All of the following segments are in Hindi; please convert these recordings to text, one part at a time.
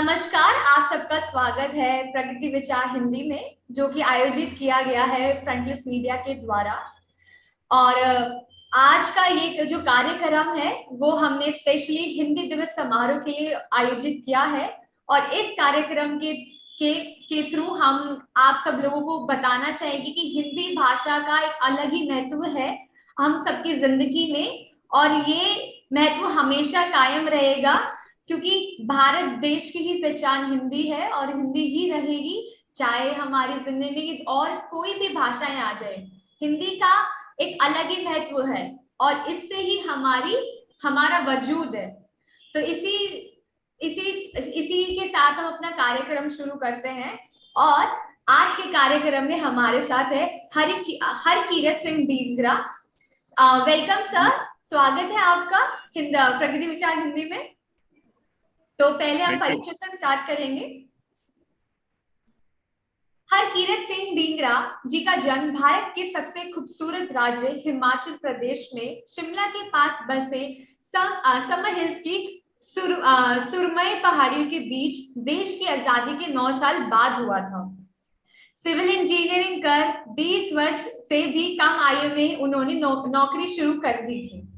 नमस्कार, आप सबका स्वागत है प्रगति विचार हिंदी में, जो कि आयोजित किया गया है फ्रंटलिस्ट मीडिया के द्वारा। और आज का ये जो कार्यक्रम है वो हमने स्पेशली हिंदी दिवस समारोह के लिए आयोजित किया है। और इस कार्यक्रम के थ्रू हम आप सब लोगों को बताना चाहेंगे कि हिंदी भाषा का एक अलग ही महत्व है हम सबकी जिंदगी में, और ये महत्व हमेशा कायम रहेगा क्योंकि भारत देश की ही पहचान हिंदी है और हिंदी ही रहेगी, चाहे हमारी जिंदगी में और कोई भी भाषाएं आ जाए। हिंदी का एक अलग ही महत्व है और इससे ही हमारा वजूद है। तो इसी इसी इसी के साथ हम अपना कार्यक्रम शुरू करते हैं। और आज के कार्यक्रम में हमारे साथ है हरकीरत सिंह डींगरा। वेलकम सर, स्वागत है आपका प्रगति विचार हिंदी में। तो पहले हम परिचय से स्टार्ट करेंगे। हरकीरत सिंह डींगरा जी का जन्म भारत के सबसे खूबसूरत राज्य हिमाचल प्रदेश में शिमला के पास बसे समर हिल्स की सुरमई पहाड़ियों के बीच देश की आजादी के 9 साल बाद हुआ था। सिविल इंजीनियरिंग कर 20 वर्ष से भी कम आयु में उन्होंने नौकरी शुरू कर दी थी।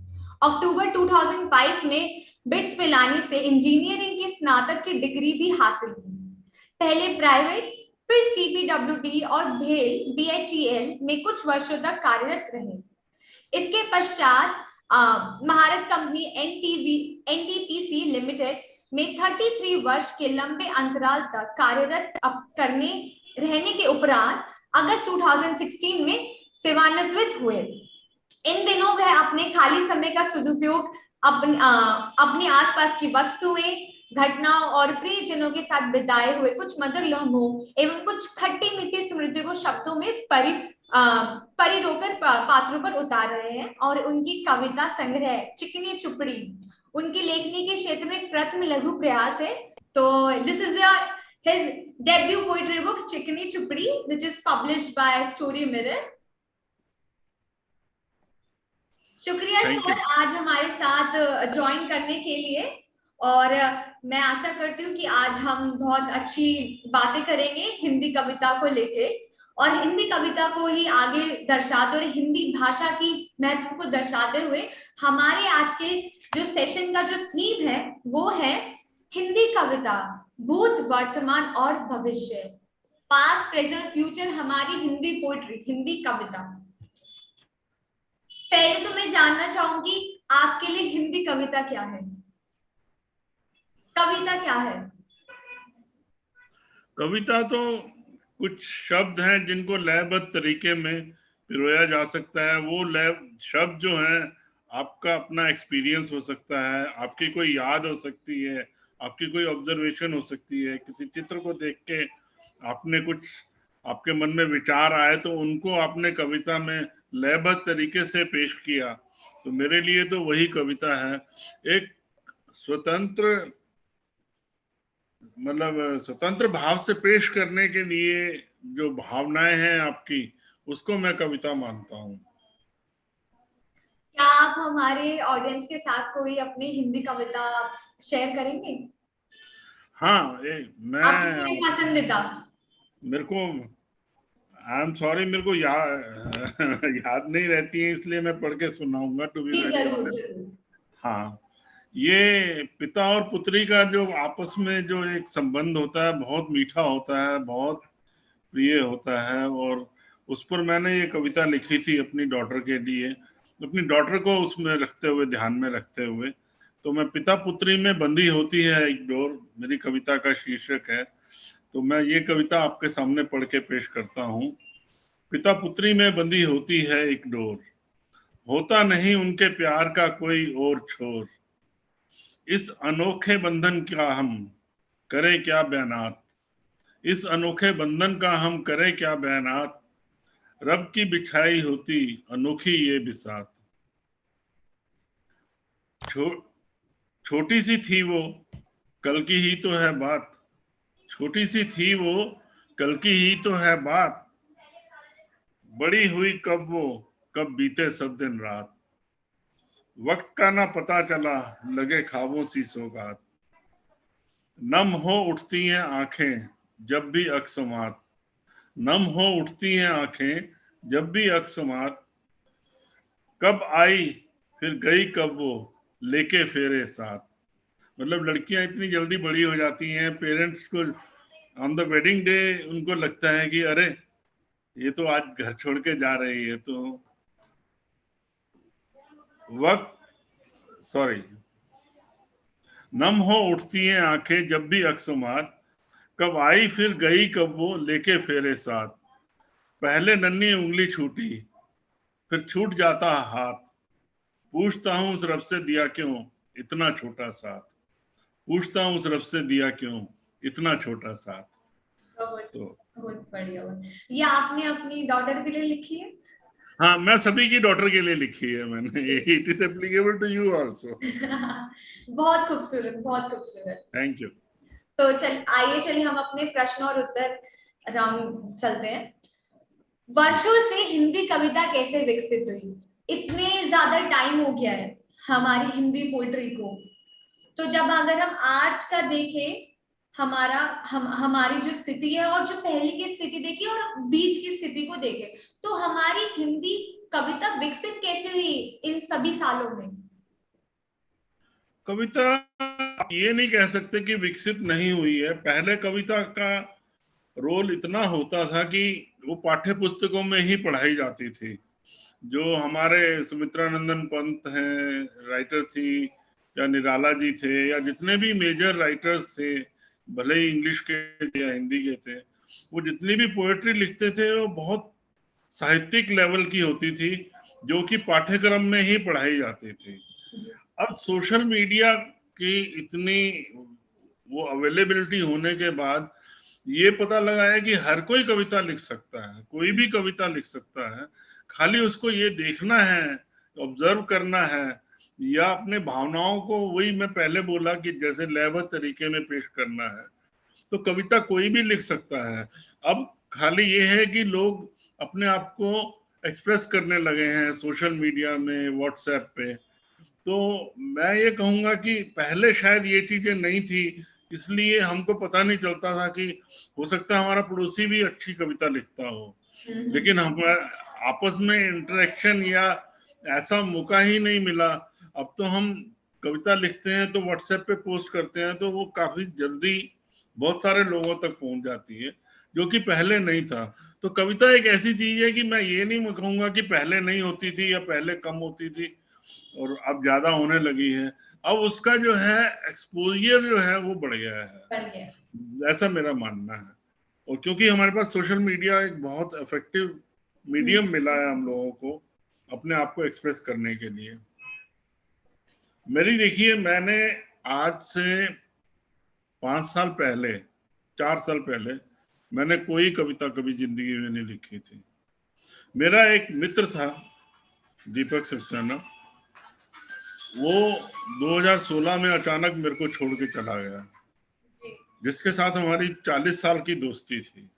अक्टूबर 2005 में बिट्स पिलानी से इंजीनियरिंग की स्नातक की डिग्री भी हासिल की। पहले प्राइवेट, फिर सीपीडब्ल्यूडी और भेल बीएचईएल में कुछ वर्षों तक कार्यरत रहे। इसके पश्चात महारत कंपनी एनटीपीसी लिमिटेड में 33 वर्ष के लंबे अंतराल तक कार्यरत करने रहने के उपरांत अगस्त 2016 में सेवानिवृत्त हुए। इन दिनों वह अपने खाली समय का सदुपयोग अपने आसपास की वस्तुएं, घटनाओं और प्रियजनों के साथ बिताए हुए कुछ मधुर लम्हों एवं कुछ खट्टी मीठी स्मृतियों को शब्दों में परिरोकर पात्रों पर उतार रहे हैं। और उनकी कविता संग्रह चिकनी चुपड़ी उनकी लेखनी के क्षेत्र में प्रथम लघु प्रयास है। तो this is his debut poetry book चिकनी चुपड़ी, which is published by Story Mirror. शुक्रिया सर आज हमारे साथ ज्वाइन करने के लिए। और मैं आशा करती हूँ कि आज हम बहुत अच्छी बातें करेंगे हिंदी कविता को लेके, और हिंदी कविता को ही आगे दर्शाते और हिंदी भाषा की महत्व को दर्शाते हुए हमारे आज के जो सेशन का जो थीम है वो है हिंदी कविता, भूत, वर्तमान और भविष्य, पास्ट, प्रेजेंट, फ्यूचर, हमारी हिंदी पोइट्री, हिंदी कविता। पहले तो मैं जानना चाहूंगी आपके लिए हिंदी कविता क्या है? कविता क्या है? कविता तो कुछ शब्द हैं जिनको लयबद्ध तरीके में पिरोया जा सकता है। वो लय शब्द जो हैं आपका अपना एक्सपीरियंस हो सकता है, आपकी कोई याद हो सकती है, आपकी कोई ऑब्जर्वेशन हो सकती है, किसी चित्र को देख के आपने कुछ आपके मन में विचार आए तो उनको आपने कविता में लयबद्ध तरीके से पेश किया। तो मेरे लिए तो वही कविता है। एक स्वतंत्र स्वतंत्र भाव से पेश करने के लिए जो भावनाएं हैं आपकी, उसको मैं कविता मानता हूँ। क्या आप हमारे ऑडियंस के साथ कोई अपनी हिंदी कविता शेयर करेंगे? हाँ, आपकी पसंदीदा। मेरे को आई एम सॉरी, मेरे को याद नहीं रहती है, इसलिए मैं पढ़ के सुनाऊंगा। टू बी वेरी ऑनेस्ट, हाँ, ये पिता और पुत्री का जो आपस में जो एक संबंध होता है बहुत मीठा होता है, बहुत प्रिय होता है। और उस पर मैंने ये कविता लिखी थी अपनी डॉटर के लिए, अपनी डॉटर को उसमें रखते हुए, ध्यान में रखते हुए। तो मैं पिता पुत्री में बंधी होती है एक डोर, मेरी कविता का शीर्षक है। तो मैं ये कविता आपके सामने पढ़ के पेश करता हूँ। पिता पुत्री में बंधी होती है एक डोर, होता नहीं उनके प्यार का कोई और छोर। इस अनोखे बंधन का हम करें क्या बयानात, इस अनोखे बंधन का हम करें क्या बयानात, रब की बिछाई होती अनोखी ये बिसात। छोटी सी थी वो, कल की ही तो है बात, छोटी सी थी वो, कल की ही तो है बात। बड़ी हुई कब वो, कब बीते सब दिन रात, वक्त का ना पता चला, लगे ख्वाबों सी सौगात। नम हो उठती हैं आंखें जब भी अकस्मात, नम हो उठती हैं आंखें जब भी अकस्मात, कब आई फिर गई कब वो लेके फेरे साथ। मतलब लड़कियां इतनी जल्दी बड़ी हो जाती हैं, पेरेंट्स को ऑन द वेडिंग डे उनको लगता है कि अरे ये तो आज घर छोड़ के जा रही है, तो वक्त सॉरी नम हो उठती हैं आंखें जब भी अकस्मात, कब आई फिर गई कब वो लेके फेरे साथ। पहले नन्ही उंगली छूटी फिर छूट जाता हाथ, पूछता हूँ उस रब से दिया क्यों इतना छोटा साथ, पूछता हूँ उस रब से दिया क्यों इतना छोटा साथ। बहुत तो बहुत बढ़िया। ये आपने अपनी डॉटर के लिए लिखी है? हाँ, मैं सभी की डॉटर के लिए लिखी है मैंने। It is applicable to you also. बहुत खूबसूरत, बहुत खूबसूरत। Thank you. तो चलिए हम अपने प्रश्न और उत्तर राउंड चलते हैं। वर्षों से हिंदी कविता कैसे विकसित हुई? इतने ज्यादा टाइम हो गया है हमारी हिंदी पोइट्री को, तो जब अगर हम आज का देखें, हमारी जो स्थिति है और जो पहले की स्थिति देखें और बीच की स्थिति को देखें, तो हमारी हिंदी कविता विकसित कैसे हुई इन सभी सालों में? कविता ये नहीं कह सकते कि विकसित नहीं हुई है। पहले कविता का रोल इतना होता था कि वो पाठ्य पुस्तकों में ही पढ़ाई जाती थी। जो हमारे सुमित्रा नंदन पंत हैं, राइटर थी, या निराला जी थे, या जितने भी मेजर राइटर्स थे, भले ही इंग्लिश के या हिंदी के थे, वो जितनी भी पोएट्री लिखते थे वो बहुत साहित्यिक लेवल की होती थी, जो कि पाठ्यक्रम में ही पढ़ाई जाती थी। अब सोशल मीडिया की इतनी वो अवेलेबिलिटी होने के बाद ये पता लगा है कि हर कोई कविता लिख सकता है, कोई भी कविता लिख सकता है। खाली उसको ये देखना है, ऑब्जर्व करना है, या अपने भावनाओं को, वही मैं पहले बोला कि जैसे लयबद्ध तरीके में पेश करना है। तो कविता कोई भी लिख सकता है। अब खाली ये है कि लोग अपने आप को एक्सप्रेस करने लगे हैं सोशल मीडिया में, व्हाट्सएप पे। तो मैं ये कहूंगा कि पहले शायद ये चीजें नहीं थी, इसलिए हमको पता नहीं चलता था कि हो सकता है हमारा पड़ोसी भी अच्छी कविता लिखता हो, लेकिन हम आपस में इंटरेक्शन या ऐसा मौका ही नहीं मिला। अब तो हम कविता लिखते हैं तो व्हाट्सएप पे पोस्ट करते हैं, तो वो काफी जल्दी बहुत सारे लोगों तक पहुंच जाती है, जो कि पहले नहीं था। तो कविता एक ऐसी चीज है कि मैं ये नहीं कहूंगा कि पहले नहीं होती थी या पहले कम होती थी और अब ज्यादा होने लगी है। अब उसका जो है एक्सपोजर जो है वो बढ़ गया है, ऐसा मेरा मानना है। और क्योंकि हमारे पास सोशल मीडिया एक बहुत इफेक्टिव मीडियम मिला है हम लोगों को अपने आप को एक्सप्रेस करने के लिए। मेरी देखिए, मैंने आज से 5 साल पहले, 4 साल पहले मैंने कोई कविता कभी जिंदगी में नहीं लिखी थी। मेरा एक मित्र था दीपक सक्सेना, वो 2016 में अचानक मेरे को छोड़ के चला गया, जिसके साथ हमारी 40 साल की दोस्ती थी।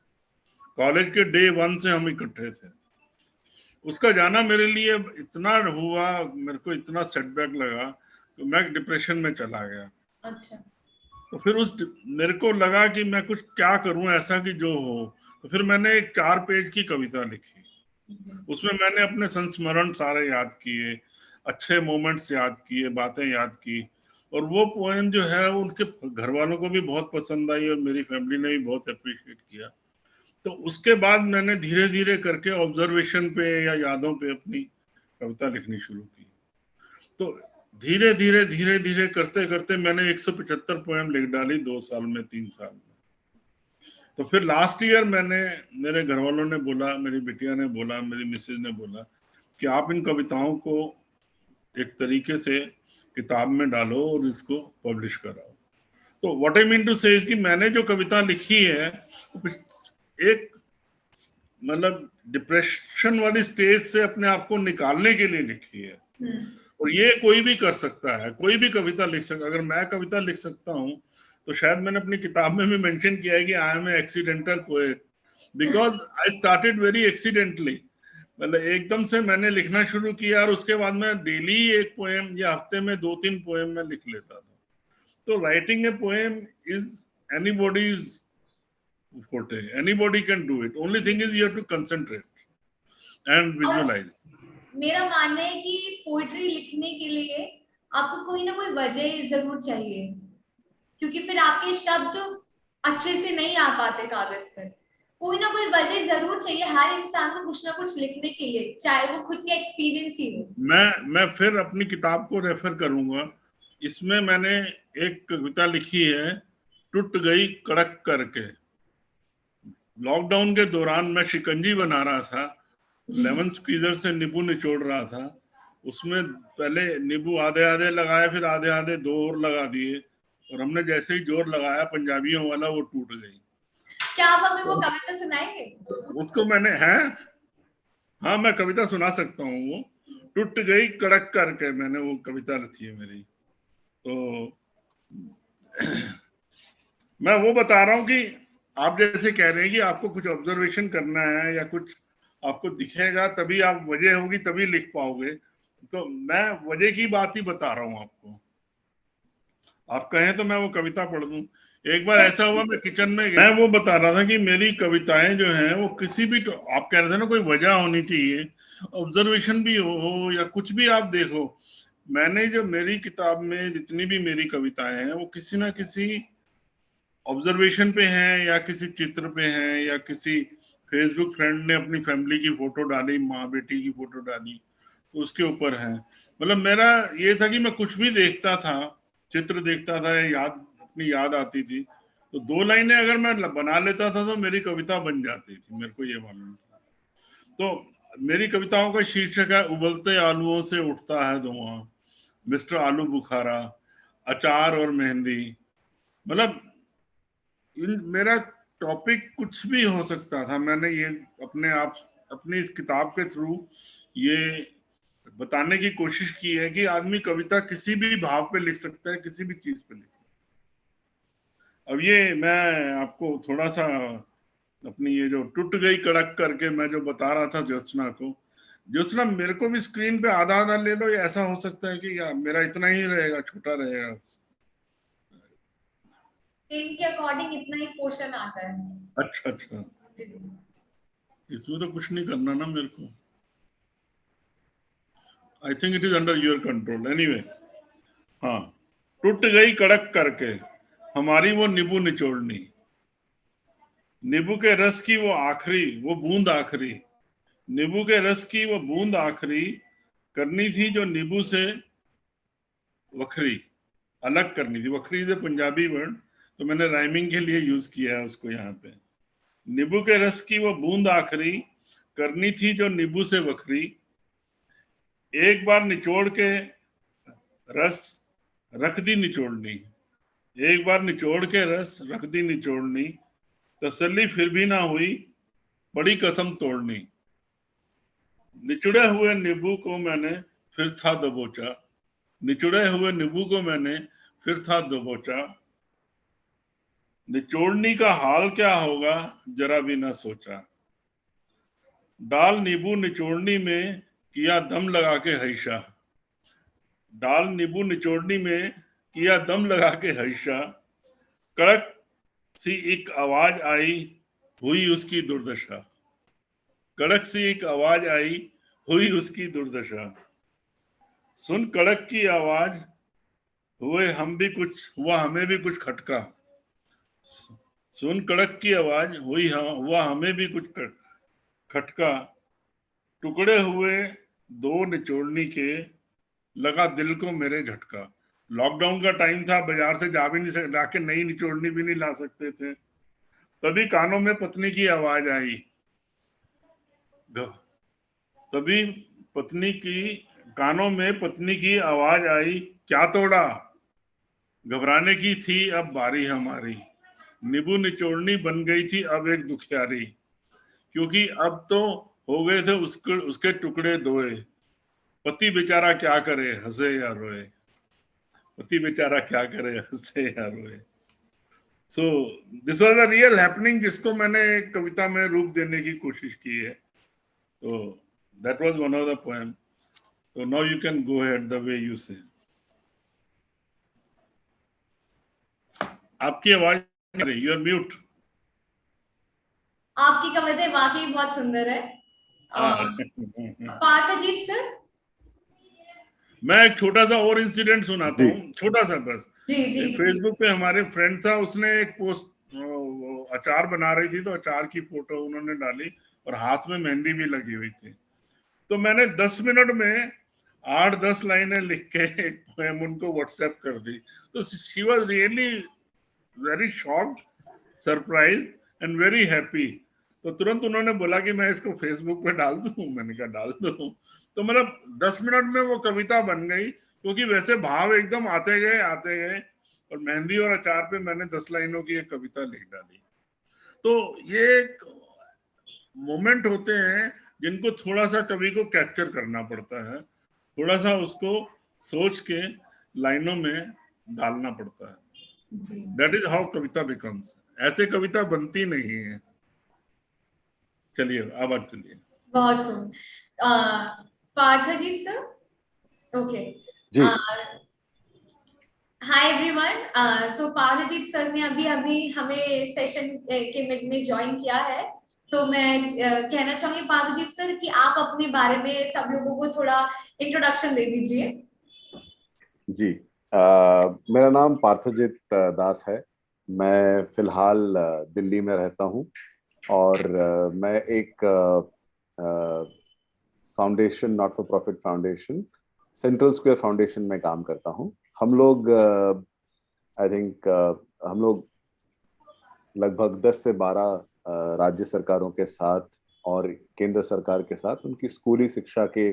कॉलेज के डे 1 से हम इकट्ठे थे। उसका जाना मेरे लिए इतना हुआ, मेरे को इतना सेटबैक लगा तो मैं डिप्रेशन में चला गया। अच्छा। तो फिर मेरे को लगा कि मैं कुछ क्या करूं ऐसा कि जो हो। तो फिर मैंने एक 4 पेज की कविता लिखी। उसमें मैंने अपने संस्मरण सारे याद किए, अच्छे मोमेंट्स याद किए, बातें याद की। और वो पोएम जो है उनके घर वालों को भी बहुत पसंद आई और मेरी फैमिली ने भी बहुत अप्रिशिएट किया। तो उसके बाद मैंने धीरे धीरे करके ऑब्जर्वेशन पे या यादों पे अपनी कविता लिखनी शुरू की। तो धीरे धीरे धीरे धीरे करते करते मैंने 175 पोएम लिख डाली 2 साल में, 3 साल में। तो फिर लास्ट ईयर मैंने, मेरे घर वालों ने बोला, मेरी बिटिया ने बोला, मेरी मिसेज ने बोला कि आप इन कविताओं को एक तरीके से किताब में डालो और इसको पब्लिश कराओ। तो व्हाट आई मीन टू से कि मैंने जो कविता लिखी है एक मतलब डिप्रेशन वाली स्टेज से अपने आप को निकालने के लिए लिखी है। और ये कोई भी कर सकता है, कोई भी कविता लिख सकता। अगर मैं कविता लिख सकता हूँ तो शायद मैंने अपनी किताब में भी मेंशन किया है कि I am a accidental poet, because I started very accidentally. मतलब एकदम से मैंने लिखना शुरू किया और उसके बाद मैं डेली एक पोएम या हफ्ते में 2-3 पोएम मैं लिख लेता था। तो writing a poem is anybody's forte. Anybody can do it. Only thing is you have to concentrate and visualize. मेरा मानना है कि पोइट्री लिखने के लिए आपको कोई ना कोई वजह जरूर चाहिए, क्योंकि फिर आपके शब्द अच्छे से नहीं आ पाते कागज पर। कोई ना कोई वजह जरूर चाहिए हर इंसान को कुछ ना कुछ लिखने के लिए, चाहे वो खुद का एक्सपीरियंस ही हो। मैं फिर अपनी किताब को रेफर करूंगा। इसमें मैंने एक कविता लिखी है, टूट गई कड़क करके। लॉकडाउन के दौरान मैं शिकंजी बना रहा था, लेमन स्क्वीजर से नींबू निचोड़ रहा था। उसमें पहले नींबू आधे आधे लगाए, फिर आधे आधे दो और लगा दिए, और हमने जैसे ही जोर लगाया पंजाबियों वाला, वो टूट गई। क्या आप हमें वो कविता सुनाएंगे? उसको मैंने हाँ मैं कविता सुना सकता हूँ। वो टूट गई कड़क करके, मैंने वो कविता लिखी है मेरी। तो मैं वो बता रहा हूँ कि आप जैसे कह रहे हैं कि आपको कुछ ऑब्जर्वेशन करना है या कुछ आपको दिखेगा तभी आप, वजह होगी तभी लिख पाओगे। तो मैं वजह की बात ही बता रहा हूँ आपको। आप कहें तो मैं वो कविता पढ़ दूं। एक बार ऐसा हुआ, मैं किचन में गया, मैं वो बता रहा था कि मेरी कविताएं जो हैं वो किसी भी, आप कह रहे थे ना कोई वजह होनी चाहिए, ऑब्जर्वेशन भी हो या कुछ भी आप देखो। मैंने जो मेरी किताब में जितनी भी मेरी कविताएं हैं वो किसी ना किसी ऑब्जर्वेशन पे हैं, या किसी चित्र पे हैं, या किसी फेसबुक फ्रेंड ने अपनी फैमिली की फोटो डाली, माँ बेटी की फोटो डाली, तो उसके ऊपर है। मतलब मेरा ये था कि मैं कुछ भी देखता था, चित्र देखता था, याद अपनी याद आती थी, तो दो लाइनें अगर मैं बना लेता था तो मेरी कविता बन जाती थी, मेरे को ये मालूम था। तो मेरी कविताओं का शीर्षक है, उबलते आलूओं से उठता है धुआं, मिस्टर आलू बुखारा, अचार और मेहंदी। मतलब मेरा टॉपिक कुछ भी हो सकता था। मैंने ये अपनी इस किताब के थ्रू ये बताने की कोशिश की है कि आदमी कविता किसी भी भाव पे लिख सकता है, किसी भी चीज पे लिख सकता है। अब ये मैं आपको थोड़ा सा अपनी ये जो टूट गई कड़क करके मैं जो बता रहा था ज्योत्सना को, ज्योत्सना मेरे को भी स्क्रीन पे आधा आधा ले लो, ऐसा हो सकता है कि यार मेरा इतना ही रहेगा, छोटा रहेगा। इनके अकॉर्डिंग इतना ही पोर्शन आता है। अच्छा अच्छा, इसमें तो कुछ नहीं करना ना मेरे को। I think it is under your control anyway. हाँ, टूट गई कड़क करके हमारी वो नींबू निचोड़नी, नींबू के रस की वो बूंद आखिरी, नींबू के रस की वो बूंद आखिरी, करनी थी जो नींबू से वखरी, अलग करनी थी। वखरी से पंजाबी वर्ड, तो मैंने राइमिंग के लिए यूज किया है उसको यहाँ पे। नींबू के रस की वो बूंद आखिरी, करनी थी जो नींबू से वखरी, एक बार निचोड़ के रस रख दी निचोड़नी, एक बार निचोड़ के रस रख दी निचोड़नी, तसल्ली फिर भी ना हुई, बड़ी कसम तोड़नी, निचुड़े हुए नींबू को मैंने फिर था दबोचा, निचुड़े हुए नींबू को मैंने फिर था दबोचा, निचोड़नी का हाल क्या होगा जरा भी ना सोचा, डाल नींबू निचोड़नी में किया दम लगा के हैशा, डाल नींबू निचोड़नी में किया दम लगा के हैशा, कड़क सी एक आवाज आई, हुई उसकी दुर्दशा, कड़क सी एक आवाज आई, हुई उसकी दुर्दशा, सुन कड़क की आवाज हुआ हमें भी कुछ खटका, सुन कड़क की आवाज हुआ हमें भी कुछ खटका, टुकड़े हुए दो निचोड़नी के लगा दिल को मेरे झटका। लॉकडाउन का टाइम था, बाजार से जा भी नहीं सकते, जाके नई निचोड़नी भी नहीं ला सकते थे। तभी कानों में पत्नी की आवाज आई, तभी कानों में पत्नी की आवाज आई, क्या तोड़ा, घबराने की थी अब बारी हमारी, नींबू निचोड़नी बन गई थी अब एक दुखियारी, क्योंकि अब तो हो गए थे उसके टुकड़े दोए, पति बेचारा क्या करे हंसे या रोए, पति बेचारा क्या करे हंसे या रोए। So this was a real happening, जिसको मैंने कविता में रूप देने की कोशिश की है। तो that was one of the poem. So now you can go ahead the way you say. आपकी आवाज नहीं आ रही, यू आर म्यूट। आपकी कविताएं वाकई बहुत सुंदर है। पार्थजीत सर। मैं एक छोटा सा और इंसिडेंट सुनाता जी हूँ, छोटा सा बस। जी जी फेसबुक पे हमारे फ्रेंड था, उसने एक पोस्ट, अचार बना रही थी तो अचार की फोटो उन्होंने डाली और हाथ में मेहंदी भी लगी हुई थी। तो मैंने 10 मिनट में 8-10 लाइनें लिख के एक पोएम उनको व्हाट्सएप कर दी। तो she was really very shocked, surprised and very happy. तो तुरंत उन्होंने बोला कि मैं इसको फेसबुक पे डाल दूं। मैंने कहा डाल दो। तो मतलब 10 मिनट में वो कविता बन गई, क्योंकि वैसे भाव एकदम आते गए और मेहंदी और अचार पे मैंने 10 लाइनों की एक कविता लिख डाली। तो ये एक मोमेंट होते हैं जिनको थोड़ा सा कवि को कैप्चर करना पड़ता है, थोड़ा सा उसको सोच के लाइनों में डालना पड़ता है। That is how Kavita becomes. ऐसे कविता बनती नहीं है। चलिए अब आप चलिए। बहुत खूब। पार्थजीत सर। ओके। जी हाय एवरीवन। सो पार्थजीत सर ने अभी अभी हमें सेशन के मिड में ज्वाइन किया है। तो मैं कहना चाहूंगी पार्थजीत सर कि आप अपने बारे में सब लोगों को थोड़ा इंट्रोडक्शन दे दीजिए। जी मेरा नाम पार्थजीत दास है। मैं फिलहाल दिल्ली में रहता हूँ और मैं एक foundation, not for profit foundation, central square foundation में काम करता हूँ। हम लोग आई थिंक हम लोग लगभग 10 से 12 राज्य सरकारों के साथ और केंद्र सरकार के साथ उनकी स्कूली शिक्षा के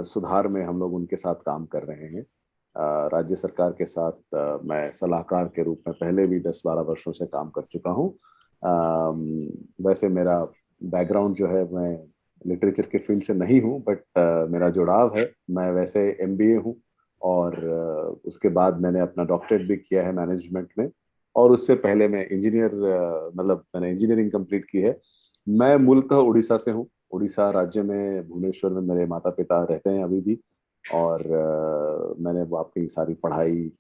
सुधार में हम लोग उनके साथ काम कर रहे हैं। राज्य सरकार के साथ मैं सलाहकार के रूप में पहले भी 10-12 वर्षों से काम कर चुका हूँ। वैसे मेरा बैकग्राउंड जो है, मैं लिटरेचर के फील्ड से नहीं हूँ, बट मेरा जुड़ाव है। मैं वैसे एमबीए हूँ और उसके बाद मैंने अपना डॉक्टरेट भी किया है मैनेजमेंट में, और उससे पहले मैं इंजीनियर, मतलब मैंने इंजीनियरिंग कंप्लीट की है। मैं मूलतः उड़ीसा से हूँ। उड़ीसा राज्य में भुवनेश्वर में मेरे माता पिता रहते हैं अभी भी, और मैंने वो अपनी सारी पढ़ाई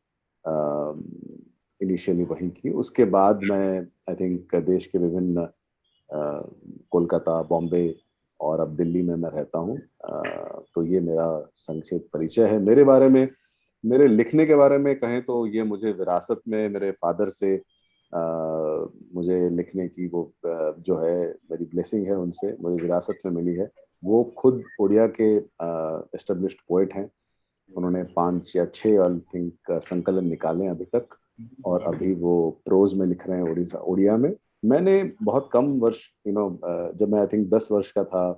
इनिशियली वहीं की। उसके बाद मैं आई थिंक देश के विभिन्न कोलकाता, बॉम्बे और अब दिल्ली में मैं रहता हूँ। तो ये मेरा संक्षिप्त परिचय है मेरे बारे में। मेरे लिखने के बारे में कहें तो ये मुझे विरासत में मेरे फादर से मुझे लिखने की वो जो है मेरी ब्लेसिंग है, उनसे मुझे विरासत में मिली है। वो खुद उड़िया के एस्टेब्लिश्ड पोएट हैं। उन्होंने 5 या 6 आई थिंक संकलन निकाले अभी तक, और अभी वो प्रोज में लिख रहे हैं उड़िया में। मैंने बहुत कम वर्ष, जब मैं आई थिंक 10 वर्ष का था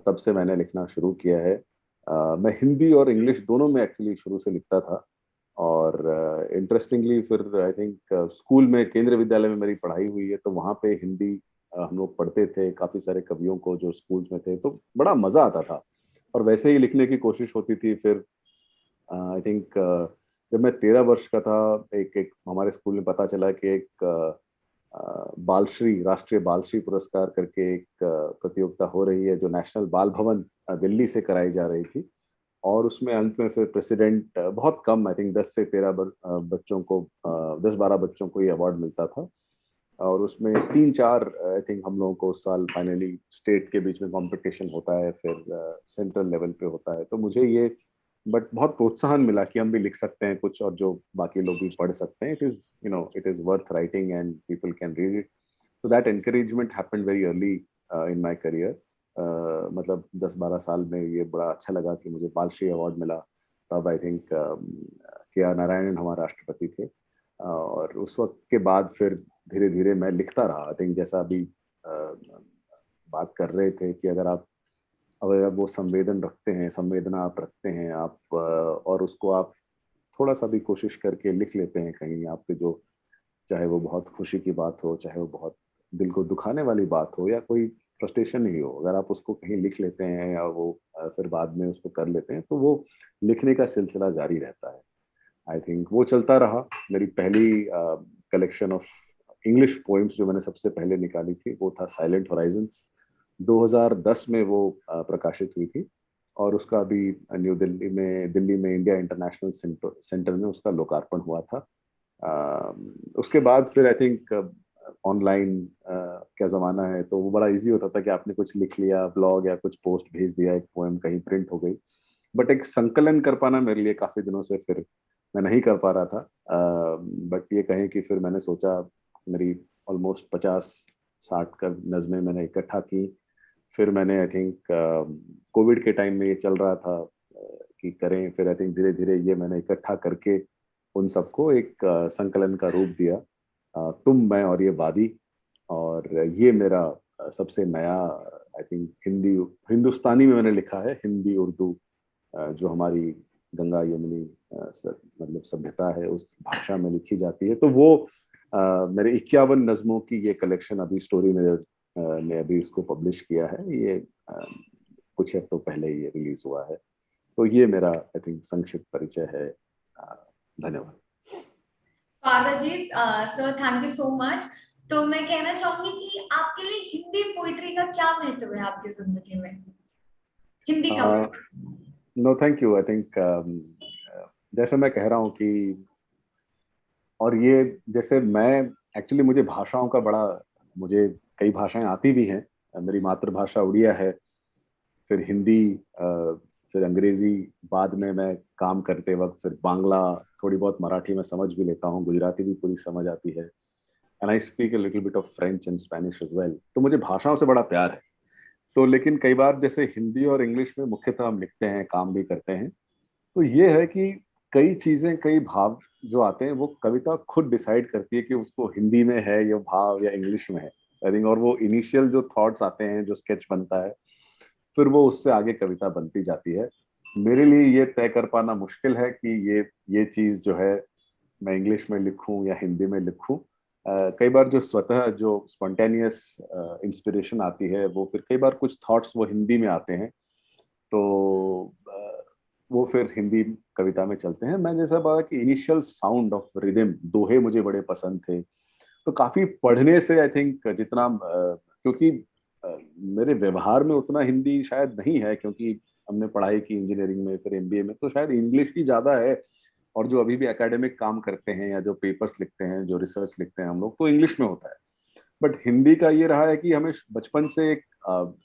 तब से मैंने लिखना शुरू किया है। मैं हिंदी और इंग्लिश दोनों में एक्चुअली शुरू से लिखता था, और इंटरेस्टिंगली फिर आई थिंक स्कूल में, केंद्रीय विद्यालय में मेरी पढ़ाई हुई है, तो वहाँ पे हिंदी हम लोग पढ़ते थे काफ़ी सारे कवियों को जो स्कूल्स में थे, तो बड़ा मज़ा आता था और वैसे ही लिखने की कोशिश होती थी। फिर आई थिंक जब मैं 13 वर्ष का था, एक एक हमारे स्कूल में पता चला कि एक बालश्री, राष्ट्रीय बालश्री पुरस्कार करके एक प्रतियोगिता हो रही है जो नेशनल बाल भवन दिल्ली से कराई जा रही थी, और उसमें अंत में फिर प्रेसिडेंट, बहुत कम आई थिंक 10 से 13 बच्चों को, 10-12 बच्चों को ये अवार्ड मिलता था, और उसमें 3-4 आई थिंक हम लोगों को उस साल फाइनली स्टेट के बीच में कंपटीशन होता है, फिर सेंट्रल लेवल पे होता है। तो मुझे ये बट बहुत प्रोत्साहन मिला कि हम भी लिख सकते हैं कुछ, और जो बाकी लोग भी पढ़ सकते हैं। It is worth writing and people can read it. So that encouragement happened very early in my career. मतलब 10-12 साल में ये बड़ा अच्छा लगा कि मुझे बालश्री अवार्ड मिला। तब आई थिंक के आर नारायणन हमारे राष्ट्रपति थे, और उस वक्त के बाद फिर धीरे धीरे मैं लिखता रहा। आई थिंक जैसा अभी बात कर रहे थे कि अगर वो संवेदना आप रखते हैं आप, और उसको आप थोड़ा सा भी कोशिश करके लिख लेते हैं कहीं आपके, जो चाहे वो बहुत खुशी की बात हो, चाहे वो बहुत दिल को दुखाने वाली बात हो, या कोई फ्रस्ट्रेशन ही हो, अगर आप उसको कहीं लिख लेते हैं या वो फिर बाद में उसको कर लेते हैं, तो वो लिखने का सिलसिला जारी रहता है। आई थिंक वो चलता रहा। मेरी पहली कलेक्शन ऑफ इंग्लिश पोइम्स जो मैंने सबसे पहले निकाली थी वो था साइलेंट होराइजन्स। 2010 में वो प्रकाशित हुई थी, और उसका अभी दिल्ली में इंडिया इंटरनेशनल सेंटर में उसका लोकार्पण हुआ था। उसके बाद फिर आई थिंक ऑनलाइन क्या ज़माना है, तो वो बड़ा इजी होता था कि आपने कुछ लिख लिया, ब्लॉग या कुछ पोस्ट भेज दिया, एक पोएम कहीं प्रिंट हो गई। बट एक संकलन कर पाना मेरे लिए काफ़ी दिनों से फिर मैं नहीं कर पा रहा था। बट ये कहें कि फिर मैंने सोचा, मेरी ऑलमोस्ट 50-60 का नज़में मैंने इकट्ठा की। फिर मैंने आई थिंक कोविड के टाइम में ये चल रहा था कि करें, फिर आई थिंक धीरे धीरे ये मैंने इकट्ठा करके उन सबको एक संकलन का रूप दिया, तुम मैं और ये वादी। और ये मेरा सबसे नया आई थिंक हिंदुस्तानी में मैंने लिखा है, हिंदी उर्दू जो हमारी गंगा यमुनी मतलब सभ्यता है उस भाषा में लिखी जाती है। तो वो मेरे 51 नज़मों की ये कलेक्शन अभी स्टोरी ने अभी इसको पब्लिश किया है। ये कुछ हफ्तों पहले ये रिलीज हुआ है। तो ये मेरा आई थिंक संक्षिप्त परिचय है। धन्यवाद। Paradip sir, thank you so much. तो मैं कहना चाहूंगी कि आपके लिए हिंदी पोइट्री का क्या महत्व है आपकी जिंदगी में, हिंदी का? No thank you. I think जैसे मैं कह रहा हूँ कि, और ये जैसे मैं एक्चुअली मुझे भाषाओं का बड़ा, मुझे कई भाषाएं आती भी हैं। मेरी मातृभाषा उड़िया है, फिर हिंदी, फिर अंग्रेजी, बाद में मैं काम करते वक्त फिर बांग्ला, थोड़ी बहुत मराठी में समझ भी लेता हूँ, गुजराती भी पूरी समझ आती है, and I speak a little bit of French and Spanish as well. तो मुझे भाषाओं से बड़ा प्यार है। तो लेकिन कई बार जैसे हिंदी और इंग्लिश में मुख्यतः हम लिखते हैं, काम भी करते हैं, तो ये है कि कई चीजें, कई भाव जो आते हैं वो कविता खुद डिसाइड करती है कि उसको हिंदी में है ये भाव या इंग्लिश में है, आई थिंक। और वो इनिशियल जो थॉट्स आते हैं, जो स्केच बनता है, फिर वो उससे आगे कविता बनती जाती है। मेरे लिए ये तय कर पाना मुश्किल है कि ये चीज जो है मैं इंग्लिश में लिखूं या हिंदी में लिखूं। कई बार जो स्वतः जो स्पॉन्टेनियस इंस्पिरेशन आती है, वो फिर कई बार कुछ थॉट्स वो हिंदी में आते हैं, तो वो फिर हिंदी कविता में चलते हैं। मैं जैसा बोला कि इनिशियल साउंड ऑफ रिदम, दोहे मुझे बड़े पसंद थे। तो काफी पढ़ने से आई थिंक जितना क्योंकि मेरे व्यवहार में उतना हिंदी शायद नहीं है, क्योंकि हमने पढ़ाई की इंजीनियरिंग में, फिर एमबीए में, तो शायद इंग्लिश ही ज्यादा है। और जो अभी भी एकेडमिक काम करते हैं या जो पेपर्स लिखते हैं, जो रिसर्च लिखते हैं हम लोग, तो इंग्लिश में होता है। बट हिंदी का ये रहा है कि हमें बचपन से एक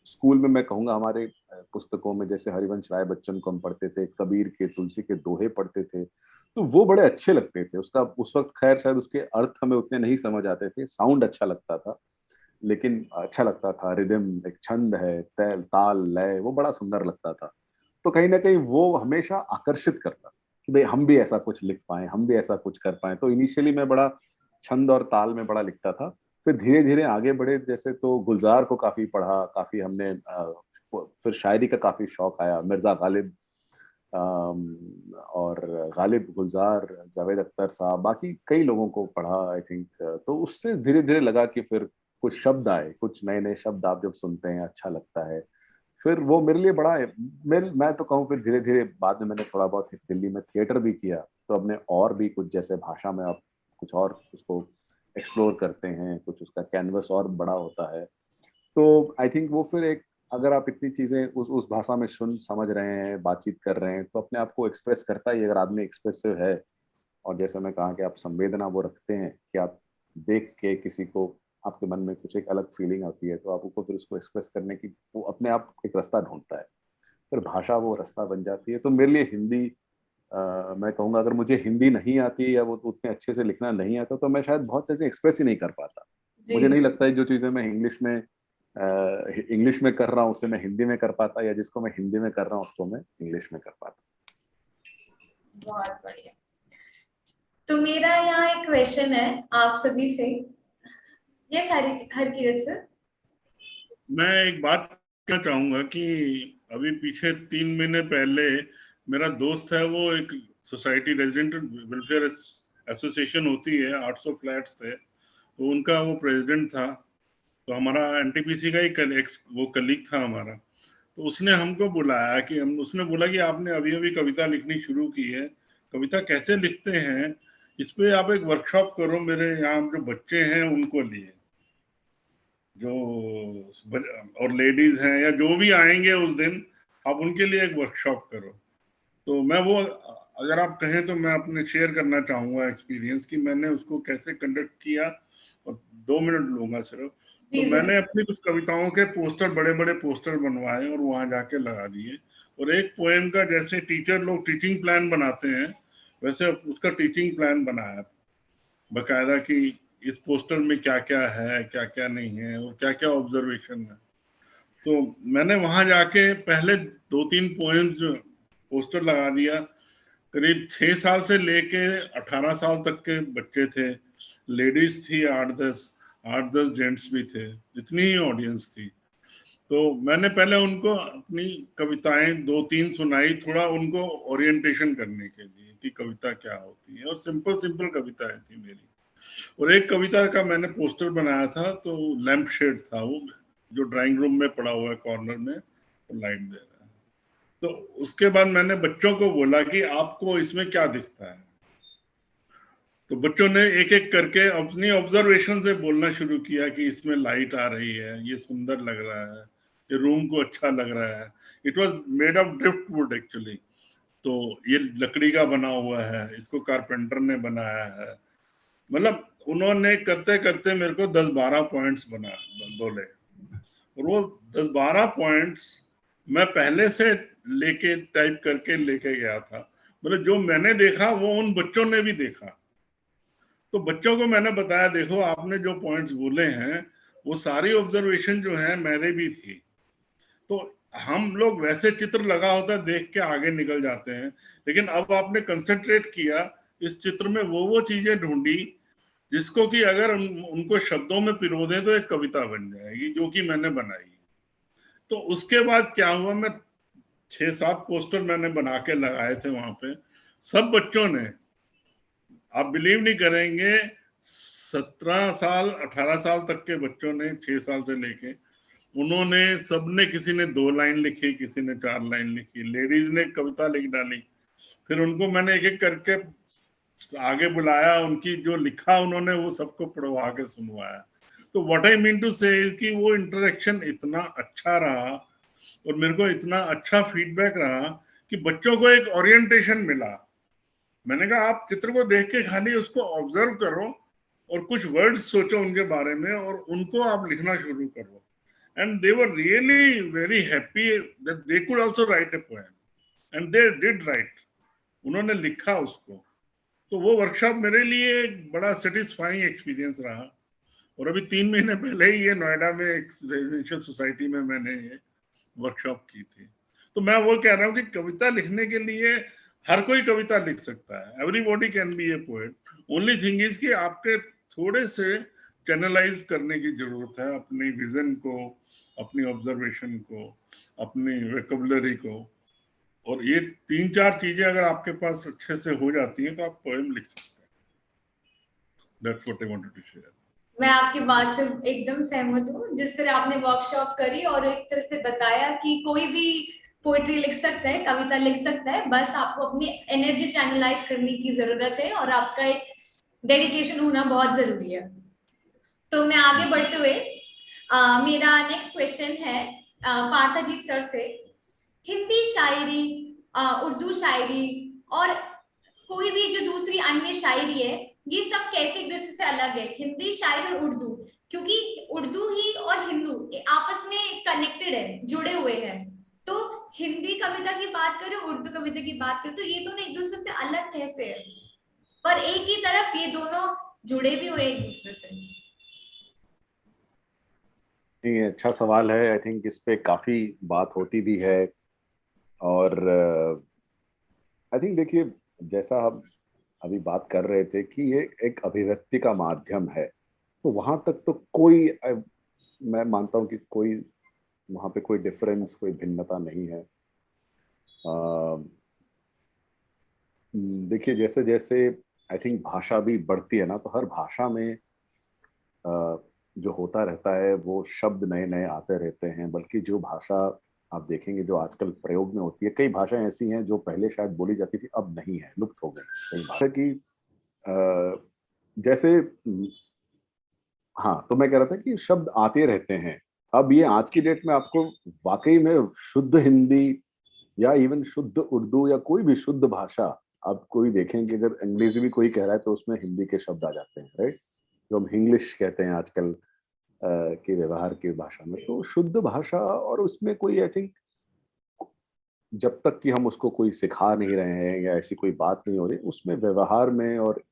स्कूल में, मैं कहूँगा हमारे पुस्तकों में, जैसे हरिवंश राय बच्चन को हम पढ़ते थे, कबीर के, तुलसी के दोहे पढ़ते थे, तो वो बड़े अच्छे लगते थे। उसका उस वक्त खैर शायद उसके अर्थ हमें उतने नहीं समझ आते थे, साउंड अच्छा लगता था, लेकिन अच्छा लगता था। रिदम, एक छंद है, तैल ताल लय, वो बड़ा सुंदर लगता था। तो कहीं ना कहीं वो हमेशा आकर्षित करता कि भाई हम भी ऐसा कुछ लिख पाए, हम भी ऐसा कुछ कर पाए। तो इनिशियली मैं बड़ा छंद और ताल में बड़ा लिखता था। फिर धीरे धीरे आगे बढ़े, जैसे तो गुलजार को काफी पढ़ा, काफी हमने फिर शायरी का काफी शौक आया, मिर्जा गालिब और गालिब, गुलजार, जावेद अख्तर साहब, बाकी कई लोगों को पढ़ा आई थिंक। तो उससे धीरे धीरे लगा कि फिर कुछ शब्द आए, कुछ नए नए शब्द आप जब सुनते हैं अच्छा लगता है। फिर वो मेरे लिए बड़ा, मैं तो कहूँ फिर धीरे धीरे बाद में मैंने थोड़ा बहुत दिल्ली में थिएटर भी किया, तो अपने और भी कुछ, जैसे भाषा में आप कुछ और उसको एक्सप्लोर करते हैं, कुछ उसका कैनवस और बड़ा होता है। तो आई थिंक वो फिर एक, अगर आप इतनी चीजें उस भाषा में सुन समझ रहे हैं, बातचीत कर रहे हैं, तो अपने आप को एक्सप्रेस करता ही। अगर आदमी एक्सप्रेसिव है, और जैसे मैं कहा कि आप संवेदना वो रखते हैं कि आप देख के किसी को, आपके मन में कुछ एक अलग फीलिंग आती है, तो आपको फिर उसको एक्सप्रेस करने की वो अपने आप एक रास्ता ढूंढता है, फिर भाषा वो रास्ता बन जाती है। तो मेरे लिए हिंदी, मैं कहूँगा अगर मुझे हिंदी नहीं आती या वो तो उतने अच्छे से लिखना नहीं आता, तो मैं शायद बहुत ऐसे एक्सप्रेस ही नहीं कर पाता। मुझे नहीं लगता है जो चीज़ें मैं इंग्लिश में कर रहा हूँ उसे मैं हिंदी में कर पाता, या जिसको मैं हिंदी में कर रहा हूँ उसको मैं इंग्लिश में कर पाता। बहुत बढ़िया। तो मेरा यहाँ एक क्वेश्चन है आप सभी से। ये सारी हरकिरत सर, मैं एक बात कहना चाहूंगा कि अभी पीछे 3 महीने पहले मेरा दोस्त है, वो एक सोसाइटी, रेजिडेंट वेलफेयर एसोसिएशन होती है, 800 फ्लैट्स थे, तो उनका वो प्रेसिडेंट था। तो हमारा एनटीपीसी का ही वो कलीग था हमारा। तो उसने हमको बुलाया कि उसने बोला कि आपने अभी अभी कविता लिखनी शुरू की है, कविता कैसे लिखते हैं, इस पे आप एक वर्कशॉप करो, मेरे यहाँ जो बच्चे हैं उनको लिए, जो और लेडीज हैं या जो भी आएंगे उस दिन, आप उनके लिए एक वर्कशॉप करो। तो मैं वो अगर आप कहें तो मैं अपने शेयर करना चाहूंगा एक्सपीरियंस कि मैंने उसको कैसे कंडक्ट किया, और 2 मिनट लूंगा सिर्फ। तो मैंने अपनी कुछ कविताओं के पोस्टर, बड़े बड़े पोस्टर बनवाए और वहां जाके लगा दिए। और एक पोएम का जैसे टीचर लोग टीचिंग प्लान बनाते हैं, वैसे उसका टीचिंग प्लान बनाया बकायदा कि इस पोस्टर में क्या क्या है, क्या क्या नहीं है, और क्या क्या ऑब्जर्वेशन है। तो मैंने वहां जाके पहले 2-3 पोएम्स पोस्टर लगा दिया। करीब 6 साल से लेके 18 साल तक के बच्चे थे, लेडीज थी 8-10 जेंट्स भी थे, इतनी ही ऑडियंस थी। तो मैंने पहले उनको अपनी कविताएं 2-3 सुनाई, थोड़ा उनको ओरिएंटेशन करने के लिए कि कविता क्या होती है, और सिंपल सिंपल कविताएं थी मेरी। और एक कविता का मैंने पोस्टर बनाया था, तो लैंप शेड था वो, जो ड्राइंग रूम में पड़ा हुआ है कॉर्नर में, तो लाइट दे रहा है। तो उसके बाद मैंने बच्चों को बोला कि आपको इसमें क्या दिखता है। तो बच्चों ने एक एक करके अपनी ऑब्जर्वेशन से बोलना शुरू किया कि इसमें लाइट आ रही है, ये सुंदर लग रहा है, ये रूम को अच्छा लग रहा है। It was made of drift would actually. तो ये लकड़ी का बना हुआ है, इसको कारपेंटर ने बनाया है। मतलब उन्होंने करते करते मेरे को 10-12 पॉइंट्स बोले, और वो 10-12 पॉइंट्स मैं पहले से लेके टाइप करके लेके गया था। मतलब जो मैंने देखा वो उन बच्चों ने भी देखा। तो बच्चों को मैंने बताया, देखो आपने जो पॉइंट्स बोले हैं वो सारी ऑब्जर्वेशन जो है मेरे भी थी। तो हम लोग वैसे चित्र लगा होता है देख के आगे निकल जाते हैं, लेकिन अब आपने कंसंट्रेट किया इस चित्र में, वो चीजें ढूंढी जिसको कि अगर उनको शब्दों में पिरो दें तो एक कविता बन जाएगी, जो कि मैंने बनाई। तो उसके बाद क्या हुआ, मैं 6-7 पोस्टर मैंने बना के लगाए थे वहां पे। सब बच्चों ने, आप बिलीव नहीं करेंगे, 17 साल 18 साल तक के बच्चों ने, 6 साल से लेके, उन्होंने सबने, किसी ने 2 लाइन लिखी, किसी ने 4 लाइन लिखी, लेडीज ने कविता लिख डाली। फिर उनको मैंने एक एक करके आगे बुलाया, उनकी जो लिखा उन्होंने वो सबको पढ़वा के सुनवाया। तो व्हाट आई मीन टू से इज कि वो इंटरेक्शन इतना अच्छा रहा और मेरे को इतना अच्छा फीडबैक रहा कि बच्चों को एक ओरिएंटेशन मिला। मैंने कहा आप चित्र को देख के खाली उसको ऑब्जर्व करो और कुछ वर्ड्स सोचो उनके बारे में और उनको आप लिखना शुरू करो। And they were really very happy that they could also right a poem and they did right. उन्होंने लिखा उसको। तो वो वर्कशॉप मेरे लिए एक बड़ा सेटिस्फाइंग एक्सपीरियंस रहा। और अभी 3 महीने पहले ही ये नोएडा में एक रेजिडेंशियल सोसाइटी में मैंने ये वर्कशॉप की थी। तो मैं वो कह रहा हूँ कि कविता लिखने के लिए हर कोई कविता लिख सकता है, everybody can be A poet. Only thing is कि आपके थोड़े से चैनलाइज करने की जरूरत है अपनी विजन को, अपनी ऑब्जर्वेशन को, अपनी वोकैबुलरी को। और ये 3-4 चीजें अगर आपके पास अच्छे से हो जाती हैं तो आप पोएम लिख सकते हैं। That's what I wanted to share. मैं आपकी बात से एकदम सहमत हूँ। जिस तरह आपने वर्कशॉप करी और एक तरह से बताया कि कोई भी पोएट्री लिख सकता है, कविता लिख सकता है, बस आपको अपनी एनर्जी चैनलाइज करने की जरूरत है और आपका एक डेडिकेशन होना बहुत जरूरी है। तो मैं आगे बढ़ते हुए मेरा नेक्स्ट क्वेश्चन है पार्थाजीत सर से। हिंदी शायरी, उर्दू शायरी और कोई भी जो दूसरी अन्य शायरी है, ये सब कैसे एक दूसरे से अलग है? हिंदी शायरी और उर्दू, क्योंकि उर्दू ही और हिंदू आपस में कनेक्टेड है, जुड़े हुए हैं। तो हिंदी कविता की बात करें, उर्दू कविता की बात करें, तो ये दोनों एक दूसरे से अलग कैसे है, पर एक ही तरफ ये दोनों जुड़े भी हुए एक दूसरे से? नहीं, अच्छा सवाल है। आई थिंक इस पे काफी बात होती भी है। और आई थिंक देखिए, जैसा हम अभी बात कर रहे थे कि ये एक अभिव्यक्ति का माध्यम है, तो वहां तक तो कोई मैं मानता हूं कि कोई वहां पे कोई डिफरेंस, कोई भिन्नता नहीं है। देखिए, जैसे जैसे आई थिंक भाषा भी बढ़ती है ना, तो हर भाषा में जो होता रहता है वो शब्द नए नए आते रहते हैं। बल्कि जो भाषा आप देखेंगे जो आजकल प्रयोग में होती है, कई भाषाएं ऐसी हैं जो पहले शायद बोली जाती थी, अब नहीं है, लुप्त हो गई कई भाषा की। जैसे हाँ, तो मैं कह रहा था कि शब्द आते रहते हैं। अब ये आज की डेट में आपको वाकई में शुद्ध हिंदी या इवन शुद्ध उर्दू या कोई भी शुद्ध भाषा आप कोई देखें कि अगर अंग्रेजी भी कोई कह रहा है तो उसमें हिंदी के शब्द आ जाते हैं, राइट, जो हम इंग्लिश कहते हैं आजकल के व्यवहार की भाषा में। तो शुद्ध भाषा, और उसमें कोई आई थिंक जब तक कि हम उसको कोई सिखा नहीं रहे हैं या ऐसी कोई बात नहीं हो रही, उसमें व्यवहार में, और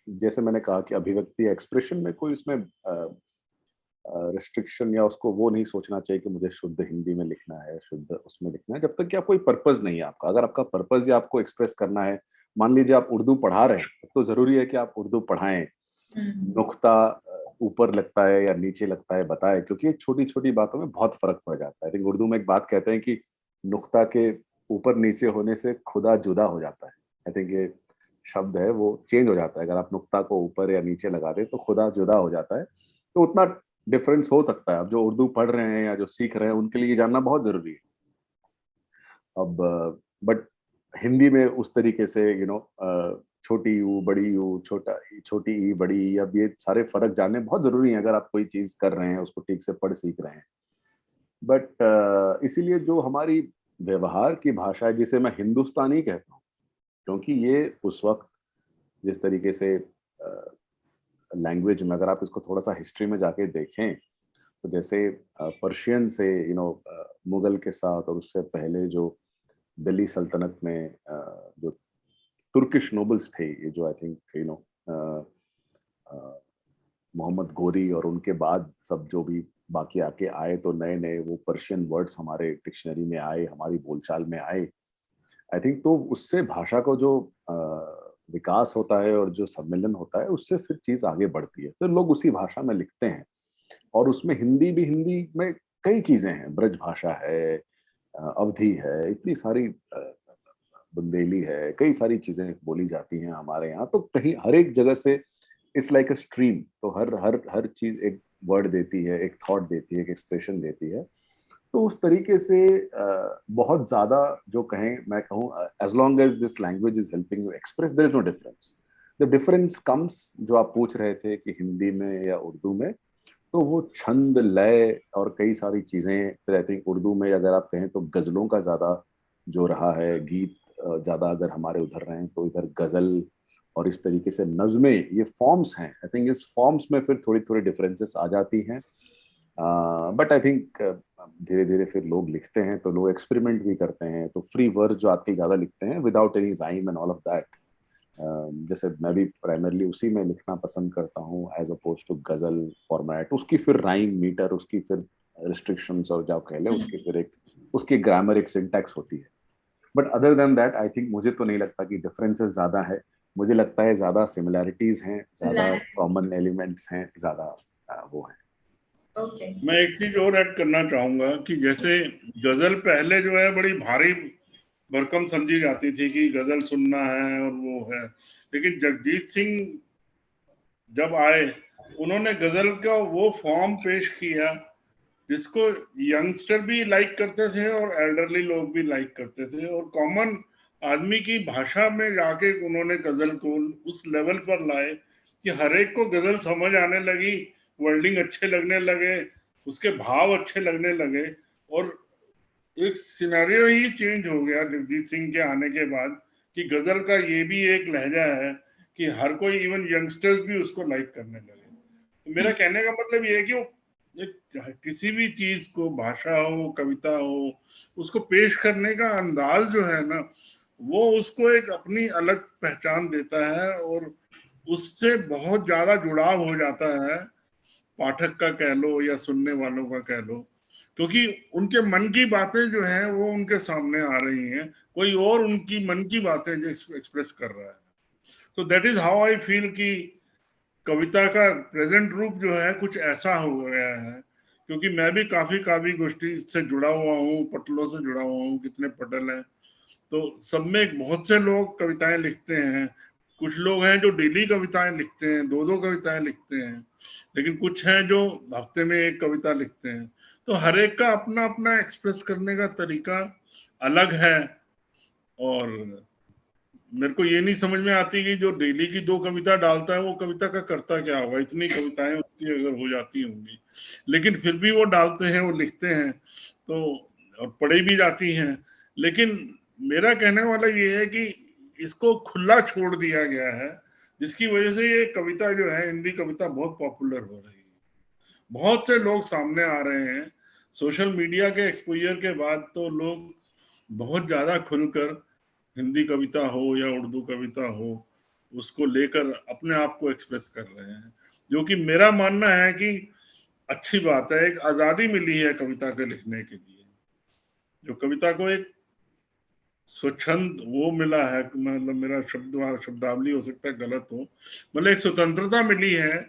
जैसे मैंने कहा कि अभिव्यक्ति एक्सप्रेशन में कोई इसमें रिस्ट्रिक्शन या उसको वो नहीं सोचना चाहिए कि मुझे शुद्ध हिंदी में लिखना है, शुद्ध उसमें लिखना है, जब तक कि आप कोई पर्पस नहीं है आपका। अगर आपका पर्पस या आपको एक्सप्रेस करना है, मान लीजिए आप उर्दू पढ़ा रहे हैं, तो जरूरी है कि आप उर्दू पढ़ाएं, नुक्ता ऊपर लगता है या नीचे लगता है बताएं, क्योंकि छोटी छोटी बातों में बहुत फर्क पड़ जाता है। उर्दू में एक बात कहते हैं कि नुक्ता के ऊपर नीचे होने से खुदा जुदा हो जाता है। आई थिंक ये शब्द है वो चेंज हो जाता है, अगर आप नुक्ता को ऊपर या नीचे लगा दें तो खुदा जुदा हो जाता है। तो उतना डिफरेंस हो सकता है। अब जो उर्दू पढ़ रहे हैं या जो सीख रहे हैं उनके लिए जानना बहुत जरूरी है। अब बट हिंदी में उस तरीके से छोटी यू बड़ी यू, छोटी ई बड़ी ई, अब ये सारे फर्क जानने बहुत जरूरी हैं अगर आप कोई चीज कर रहे हैं, उसको ठीक से पढ़ सीख रहे हैं। बट इसीलिए जो हमारी व्यवहार की भाषा है, जिसे मैं हिंदुस्तानी कहता हूँ, क्योंकि ये उस वक्त जिस तरीके से लैंग्वेज में, अगर आप इसको थोड़ा सा हिस्ट्री में जाके देखें, तो जैसे पर्शियन से मुगल के साथ, और उससे पहले जो दिल्ली सल्तनत में जो तुर्किश नोबल्स थे, ये जो आई थिंक मोहम्मद गोरी, और उनके बाद सब जो भी बाकी आके आए, तो नए नए वो पर्शियन वर्ड्स हमारे डिक्शनरी में आए, हमारी बोलचाल में आए। आई थिंक तो उससे भाषा को जो विकास होता है और जो सम्मेलन होता है, उससे फिर चीज आगे बढ़ती है, तो लोग उसी भाषा में लिखते हैं। और उसमें हिंदी में कई चीजें हैं, ब्रज भाषा है, अवधी है, इतनी सारी बुंदेली है, कई सारी चीजें बोली जाती हैं हमारे यहाँ। तो कहीं हर एक जगह से इट्स लाइक अ स्ट्रीम, तो हर हर हर चीज एक वर्ड देती है, एक थॉट देती है, एक एक्सप्रेशन देती है। तो उस तरीके से बहुत ज्यादा जो कहें, मैं कहूँ as long as this language is helping you express, there is no difference. The difference comes, जो आप पूछ रहे थे कि हिंदी में या उर्दू में, तो वो छंद, लय और कई सारी चीजें। फिर आई थिंक उर्दू में अगर आप कहें तो गजलों का ज्यादा जो रहा है, गीत ज्यादा अगर हमारे उधर रहे तो इधर गजल, और इस तरीके से नज़में, ये फॉर्म्स हैं। आई थिंक इस फॉर्म्स में फिर थोड़ी थोड़ी डिफरेंसेस आ जाती हैं। बट आई थिंक धीरे धीरे फिर लोग लिखते हैं, तो लोग एक्सपेरिमेंट भी करते हैं, तो फ्री वर्ड जो आजकल ज्यादा लिखते हैं without any rhyme and all of that. जैसे मैं भी प्राइमरली उसी में लिखना पसंद करता हूँ, एज अपोज टू गजल फॉर्मेट। उसकी फिर राइम मीटर, उसकी फिर रिस्ट्रिक्शंस, और जो कह लें उसकी फिर एक उसकी ग्रामर, एक सिंटैक्स होती है। But other than that I think मुझे तो नहीं लगता कि डिफरेंसेस ज्यादा है। मुझे लगता है ज्यादा सिमिलैरिटीज हैं, ज्यादा कॉमन एलिमेंट्स हैं, ज्यादा वो है। मैं एक चीज और ऐड करना चाहूंगा कि जैसे गजल पहले जो है बड़ी भारी भरकम समझी जाती थी कि गजल सुनना है और वो है, लेकिन जगजीत सिंह जब आए, उन्होंने गजल का वो फॉर्म पेश किया जिसको यंगस्टर भी लाइक करते थे और एल्डरली लोग भी लाइक करते थे, और कॉमन आदमी की भाषा में जाके उन्होंने गजल को उस लेवल पर लाए कि हर एक को गजल समझ आने लगी, वर्डिंग अच्छे लगने लगे, उसके भाव अच्छे लगने लगे, और एक सिनेरियो ही चेंज हो गया जगजीत सिंह के आने के बाद कि गजल का ये भी एक लहजा है कि हर कोई, इवन यंगस्टर्स भी उसको लाइक करने लगे। तो मेरा कहने का मतलब ये है कि वो किसी भी चीज को, भाषा हो, कविता हो, उसको पेश करने का अंदाज जो है ना, वो उसको एक अपनी अलग पहचान देता है, और उससे बहुत ज्यादा जुड़ाव हो जाता है, पाठक का कह लो या सुनने वालों का कह लो, क्योंकि उनके मन की बातें जो हैं वो उनके सामने आ रही हैं, कोई और उनकी मन की बातें जो एक्सप्रेस कर रहा है। तो that is how I feel कि कविता का प्रेजेंट रूप जो है कुछ ऐसा हो गया है, क्योंकि मैं भी काफी काव्य गोष्ठी से जुड़ा हुआ हूँ, पटलों से जुड़ा हुआ हूँ, कितने पटल हैं, तो सब में बहुत से लोग कविताएं लिखते हैं। कुछ लोग हैं जो डेली कविताएं लिखते हैं, दो दो कविताएं लिखते हैं, लेकिन कुछ हैं जो हफ्ते में एक कविता लिखते हैं। तो हर एक का अपना अपना एक्सप्रेस करने का तरीका अलग है, और मेरे को ये नहीं समझ में आती कि जो डेली की दो कविता डालता है वो कविता का करता क्या होगा, इतनी कविताएं उसकी अगर हो जाती होंगी, लेकिन फिर भी वो डालते हैं, वो लिखते हैं, तो और पढ़ी भी जाती हैं। लेकिन मेरा कहने वाला ये है कि इसको खुला छोड़ दिया गया है, जिसकी वजह से ये कविता जो है, हिंदी कविता बहुत पॉपुलर हो रही है। बहुत से लोग सामने आ रहे हैं सोशल मीडिया के एक्सपोजर के बाद, तो लोग बहुत ज्यादा खुलकर हिंदी कविता हो या उर्दू कविता हो, उसको लेकर अपने आप को एक्सप्रेस कर रहे हैं, जो कि मेरा मानना है कि अच्छी बात है। एक आजादी मिली है कविता के लिखने के लिए, जो कविता को एक स्वच्छंद वो मिला है, मतलब मेरा शब्दावली हो सकता है गलत हो, मतलब एक स्वतंत्रता मिली है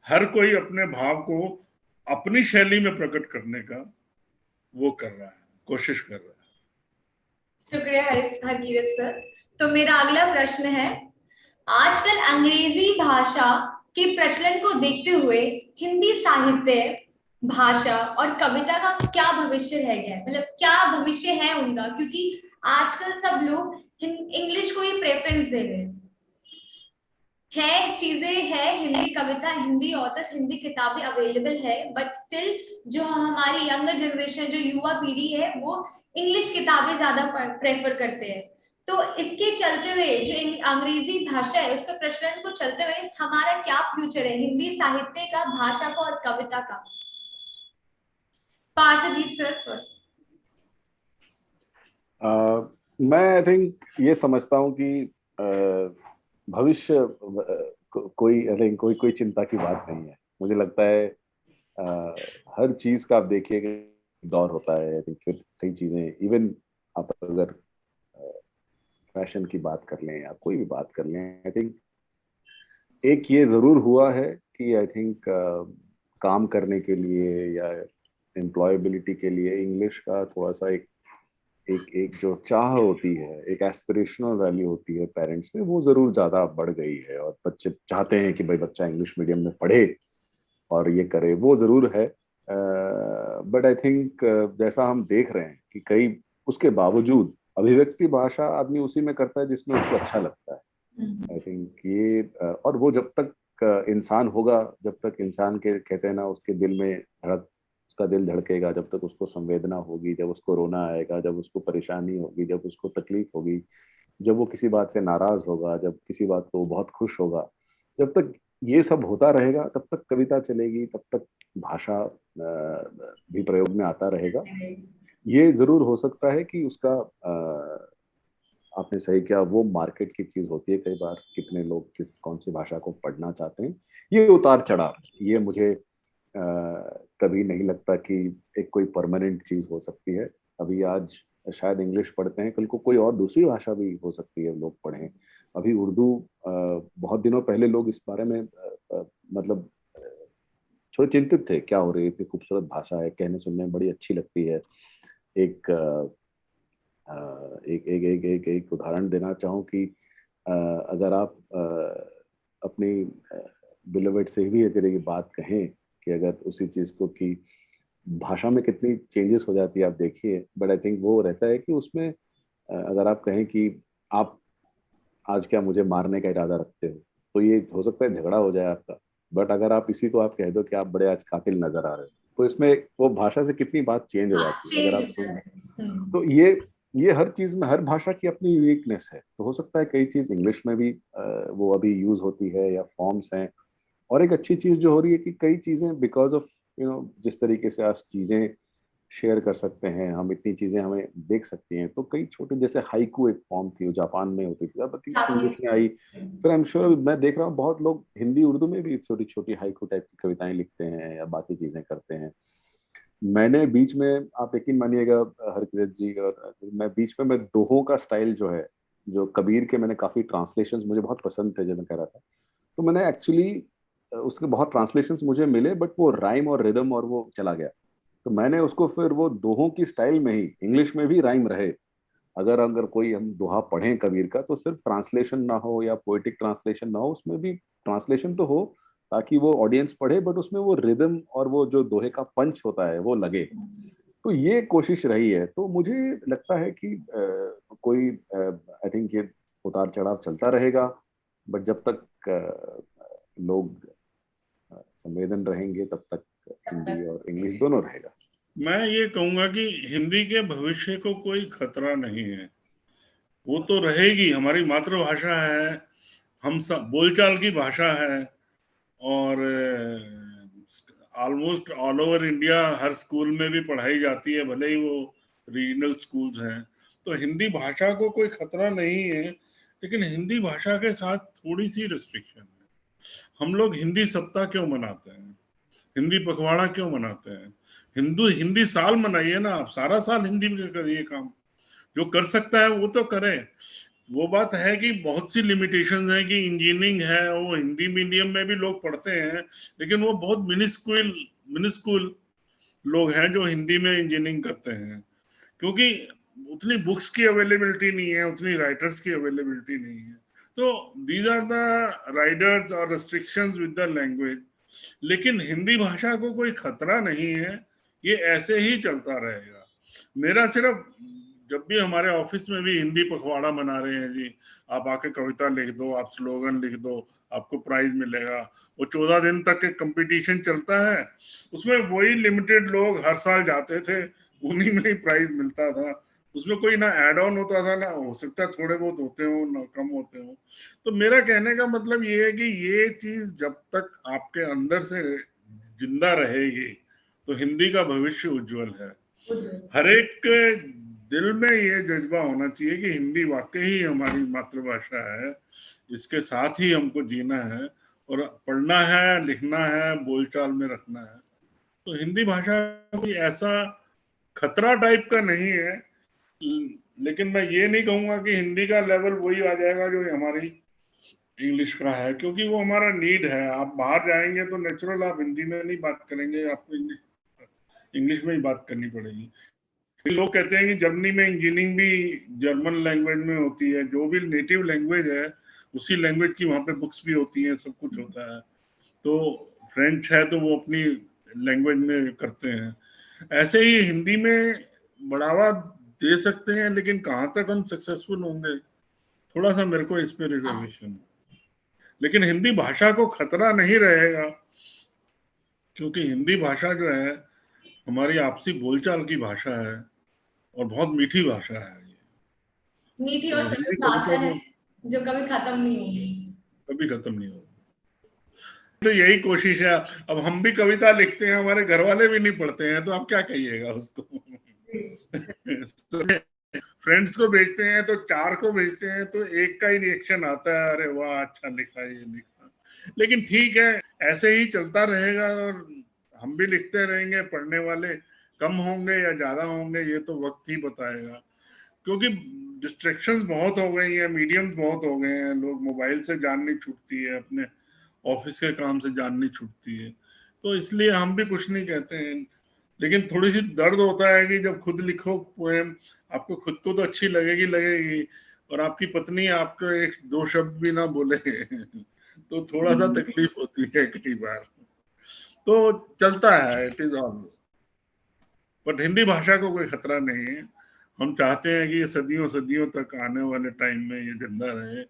हर कोई अपने भाव को अपनी शैली में प्रकट करने का वो कर रहा है, कोशिश कर रहा है। शुक्रिया हरकीरत सर। तो मेरा अगला प्रश्न है, आजकल अंग्रेजी भाषा के प्रचलन को देखते हुए हिंदी साहित्य, भाषा और कविता का क्या भविष्य रह गया है, मतलब क्या भविष्य है उनका, क्योंकि आजकल सब लोग इंग्लिश को ही प्रेफरेंस दे रहे हैं। चीजें है, हिंदी कविता, हिंदी ऑथर्स, हिंदी किताबें अवेलेबल है, बट स्टिल जो हमारी यंगर जनरेशन, जो युवा पीढ़ी है, वो इंग्लिश किताबें ज्यादा प्रेफर करते हैं। तो इसके चलते हुए जो अंग्रेजी भाषा है उसका प्रचलन को चलते हुए हमारा क्या फ्यूचर है हिंदी साहित्य का, भाषा का और कविता का? पार्थजीत सर फर्स्ट। मैं आई थिंक ये समझता हूँ कि भविष्य कोई आई थिंक कोई चिंता की बात नहीं है। मुझे लगता है हर चीज का आप देखिए दौर होता है। आई थिंक फिर कई चीजें, इवन आप अगर फैशन की बात कर लें या कोई भी बात कर लें, आई थिंक एक ये जरूर हुआ है कि आई थिंक काम करने के लिए या एम्प्लॉयबिलिटी के लिए इंग्लिश का थोड़ा सा एक जो चाह होती है, एक एस्पिरेशनल वैल्यू होती है पेरेंट्स में, वो जरूर ज्यादा बढ़ गई है और बच्चे चाहते हैं कि भाई बच्चा इंग्लिश मीडियम में पढ़े और ये करे, वो जरूर है। बट आई थिंक जैसा हम देख रहे हैं कि कई उसके बावजूद अभिव्यक्ति भाषा आदमी उसी में करता है जिसमें उसको अच्छा लगता है। आई थिंक ये और वो जब तक इंसान होगा, जब तक इंसान के कहते हैं ना उसके दिल में उसका दिल धड़केगा, जब तक उसको संवेदना होगी, जब उसको रोना आएगा, जब उसको परेशानी होगी, जब उसको तकलीफ होगी, जब वो किसी बात से नाराज होगा, जब किसी बात को बहुत खुश होगा, जब तक ये सब होता रहेगा तब तक कविता चलेगी, तब तक भाषा भी प्रयोग में आता रहेगा। ये जरूर हो सकता है कि उसका आपने सही किया, वो मार्केट की चीज होती है कई बार, कितने लोग कौन सी भाषा को पढ़ना चाहते हैं, ये उतार चढ़ाव, ये मुझे कभी नहीं लगता कि एक कोई परमानेंट चीज हो सकती है। अभी आज शायद इंग्लिश पढ़ते हैं, कल को कोई और दूसरी भाषा भी हो सकती है लोग पढ़ें। अभी उर्दू, बहुत दिनों पहले लोग इस बारे में मतलब थोड़े चिंतित थे, क्या हो रही है, इतनी खूबसूरत भाषा है, कहने सुनने में बड़ी अच्छी लगती है। एक एक एक एक एक, एक उदाहरण देना चाहूँ कि अगर आप अपनी बिलोवेड से भी अगर ये बात कहें कि अगर उसी चीज को कि भाषा में कितनी चेंजेस हो जाती है आप देखिए, बट आई थिंक वो रहता है कि उसमें अगर आप कहें कि आप आज क्या मुझे मारने का इरादा रखते हो, तो ये हो सकता है झगड़ा हो जाए आपका। बट अगर आप इसी को आप कह दो कि आप बड़े आज कातिल नजर आ रहे हो, तो इसमें वो भाषा से कितनी बात चेंज हो जाती है अगर आप तो ये हर चीज में, हर भाषा की अपनी यूनिकनेस है। तो हो सकता है कई चीज इंग्लिश में भी वो अभी यूज होती है या फॉर्म्स हैं। और एक अच्छी चीज जो हो रही है कि कई चीजें बिकॉज ऑफ जिस तरीके से आज चीजें शेयर कर सकते हैं हम, इतनी चीजें हमें देख सकती हैं, तो कई छोटे, जैसे हाइकू एक फॉर्म थी, वो जापान में होती थी, अब इंग्लिश में आई, फिर आई एम श्योर मैं देख रहा हूँ बहुत लोग हिंदी उर्दू में भी छोटी छोटी हाइकू टाइप की कविताएं लिखते हैं या बाकी चीजें करते हैं। मैंने बीच में, आप यकीन मानिएगा हरकिरत जी, और मैं बीच में, मैं दोहों का स्टाइल जो है, जो कबीर के मैंने काफी ट्रांसलेशंस मुझे बहुत पसंद थे, जब मैं कह रहा था, तो मैंने एक्चुअली उसके बहुत ट्रांसलेशंस मुझे मिले, बट वो राइम और रिदम और वो चला गया, तो मैंने उसको फिर वो दोहों की स्टाइल में ही, इंग्लिश में भी राइम रहे, अगर अगर कोई हम दोहा पढ़ें कबीर का, तो सिर्फ ट्रांसलेशन ना हो या पोएटिक ट्रांसलेशन ना हो, उसमें भी ट्रांसलेशन तो हो ताकि वो ऑडियंस पढ़े, बट उसमें वो रिदम और वो जो दोहे का पंच होता है वो लगे। तो ये कोशिश रही है। तो मुझे लगता है कि कोई आई थिंक ये उतार चढ़ाव चलता रहेगा, बट जब तक लोग संवेदन रहेंगे तब तक हिंदी और इंग्लिश दोनों रहेगा। मैं ये कहूंगा कि हिंदी के भविष्य को कोई खतरा नहीं है। वो तो रहेगी, हमारी मातृभाषा है, हम सब बोलचाल की भाषा है, और ऑलमोस्ट ऑल ओवर इंडिया हर स्कूल में भी पढ़ाई जाती है, भले ही वो रीजनल स्कूल्स हैं। तो हिंदी भाषा को कोई खतरा नहीं है, लेकिन हिंदी भाषा के साथ थोड़ी सी रिस्ट्रिक्शन है। हम लोग हिंदी सप्ताह क्यों मनाते हैं, हिंदी पखवाड़ा क्यों मनाते हैं? हिंदी साल मनाइए ना, आप सारा साल हिंदी में करिए काम, जो कर सकता है वो तो करे। वो बात है कि बहुत सी लिमिटेशंस हैं कि इंजीनियरिंग है, वो हिंदी मीडियम में भी लोग पढ़ते हैं, लेकिन वो बहुत मिनिस्कूल लोग हैं जो हिंदी में इंजीनियरिंग करते हैं, क्योंकि उतनी बुक्स की अवेलेबिलिटी नहीं है, उतनी राइटर्स की अवेलेबिलिटी नहीं है। तो दीज आर द राइडर्स और रेस्ट्रिक्शंस विद द लैंग्वेज। लेकिन हिंदी भाषा को कोई खतरा नहीं है, ये ऐसे ही चलता रहेगा। मेरा सिर्फ, जब भी हमारे ऑफिस में भी हिंदी पखवाड़ा मना रहे हैं जी, आप आके कविता लिख दो, आप स्लोगन लिख दो, आपको प्राइज मिलेगा, वो 14 दिन तक एक कंपटीशन चलता है, उसमें वही लिमिटेड लोग हर साल जाते थे, उन्हीं में ही प्राइज मिलता था। उसमें कोई ना एड ऑन होता था, ना हो सकता है थोड़े बहुत होते हो, ना कम होते हो। तो मेरा कहने का मतलब ये है कि ये चीज जब तक आपके अंदर से जिंदा रहेगी, तो हिंदी का भविष्य उज्जवल है। हर एक दिल में ये जज्बा होना चाहिए कि हिंदी वाकई ही हमारी मातृभाषा है, इसके साथ ही हमको जीना है, और पढ़ना है, लिखना है, बोलचाल में रखना है। तो हिंदी भाषा कोई ऐसा खतरा टाइप का नहीं है, लेकिन मैं ये नहीं कहूंगा कि हिंदी का लेवल वही आ जाएगा जो हमारी इंग्लिश का है, क्योंकि वो हमारा नीड है। आप बाहर जाएंगे तो नेचुरल आप हिंदी में नहीं बात करेंगे, आपको इंग्लिश में ही बात करनी पड़ेगी। लोग कहते हैं कि जर्मनी में इंजीनियरिंग भी जर्मन लैंग्वेज में होती है, जो भी नेटिव लैंग्वेज है उसी लैंग्वेज की वहां पे बुक्स भी होती हैं, सब कुछ होता है। तो फ्रेंच है तो वो अपनी लैंग्वेज में करते हैं। ऐसे ही हिंदी में बढ़ावा दे सकते हैं, लेकिन कहाँ तक हम सक्सेसफुल होंगे, थोड़ा सा मेरे को इस पे रिजर्वेशन है। लेकिन हिंदी भाषा को खतरा नहीं रहेगा, क्योंकि हिंदी भाषा जो है हमारी आपसी बोलचाल की भाषा है, और बहुत मीठी भाषा है ये। मीठी और तो हिंदी सरल कविता भाषा है तो जो कभी खत्म नहीं होगी। कभी खत्म नहीं होगी। तो यही कोशिश है। अब हम भी कविता लिखते हैं, हमारे घर वाले भी नहीं पढ़ते हैं, तो आप क्या कहिएगा उसको? फ्रेंड्स को भेजते हैं तो 4 को भेजते हैं तो एक का ही रिएक्शन आता है, अरे वाह अच्छा लिखा, ये लिखा। लेकिन ठीक है, ऐसे ही चलता रहेगा, और हम भी लिखते रहेंगे, पढ़ने वाले कम होंगे या ज्यादा होंगे ये तो वक्त ही बताएगा। क्योंकि डिस्ट्रैक्शंस बहुत हो गई हैं, मीडियम्स बहुत हो गए हैं, लोग मोबाइल से जान नहीं छूटती है, अपने ऑफिस के काम से जान नहीं छूटती है। तो इसलिए हम भी कुछ नहीं कहते हैं, लेकिन थोड़ी सी दर्द होता है कि जब खुद लिखो पोएम, आपको खुद को तो अच्छी लगेगी लगेगी, और आपकी पत्नी आपको एक दो शब्द भी ना बोले तो थोड़ा सा तकलीफ होती है कई बार। तो चलता है, it is all. But Hindi भाषा को कोई खतरा नहीं है। हम चाहते हैं कि ये सदियों सदियों तक आने वाले टाइम में ये जिंदा रहे,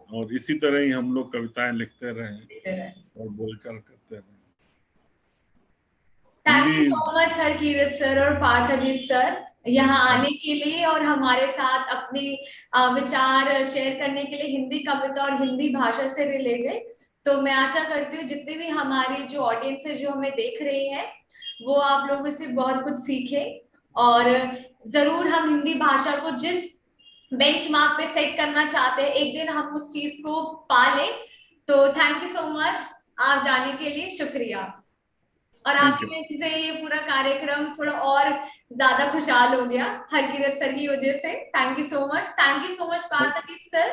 और इसी तरह ही हम लोग कविताएं लिखते रहें और बोलचाल करते रहें। Thank Hindi you so much Harkirat sir और पार्थजीत सर यहाँ आने के लिए और हमारे साथ अपने विचार शेयर करने के लिए हिंदी कविता और हिंदी भाषा से रिलेटेड। तो मैं आशा करती हूँ जितने भी हमारी जो ऑडियंस है जो हमें देख रही है वो आप लोगों से बहुत कुछ सीखे, और जरूर हम हिंदी भाषा को जिस बेंचमार्क पे सेट करना चाहते हैं एक दिन हम उस चीज को पा लें। तो थैंक यू सो मच, आप जाने के लिए शुक्रिया। और थैंक यू। आपकी वजह से ये पूरा कार्यक्रम थोड़ा और ज्यादा खुशहाल हो गया हरकीरत सर की वजह से। Thank you so much, thank you so much Parthajit sir.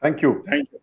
Thank you. Thank you.